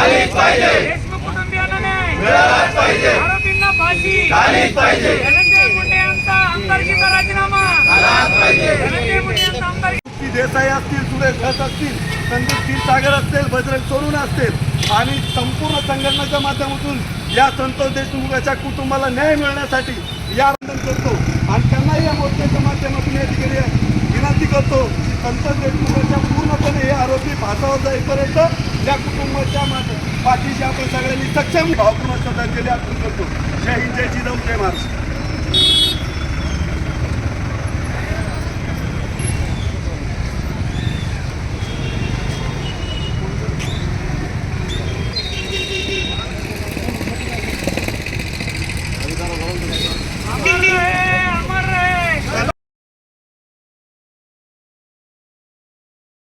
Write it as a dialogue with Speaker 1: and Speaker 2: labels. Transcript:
Speaker 1: झालीच पाहिजे,
Speaker 2: देशमुख कुटुंबियांना न्याय
Speaker 1: मिळालाच पाहिजे,
Speaker 2: आरोपींना फाशी
Speaker 1: झालीच पाहिजे,
Speaker 2: धनंजय मुंडे यांचा आमदारकीचा राजीनामा
Speaker 1: झालाच पाहिजे.
Speaker 2: धनंजय मुंडे यांचा आमदारकी
Speaker 3: देसाई असतील, सुरेश धस असतील, संदीप क्षीरसागर असतील, बजरंग सोनवणे असतील आणि संपूर्ण संघटनेच्या माध्यमातून या संतोष देशमुखाच्या कुटुंबाला न्याय मिळण्यासाठी या आंदोलन करतो आणि त्यांना या मोर्चाच्या माध्यमातून या ठिकाणी विनंती करतो की संतोष देशमुखाच्या पूर्णपणे हे आरोपी फासावर जाईपर्यंत या कुटुंबाच्या पाठीशी आपण सगळ्यांनी सक्षम भावपूर्ण श्रद्धांजली अर्पण करतो. जय हिंद, जय जिजाऊ, जय महाराष्ट्र.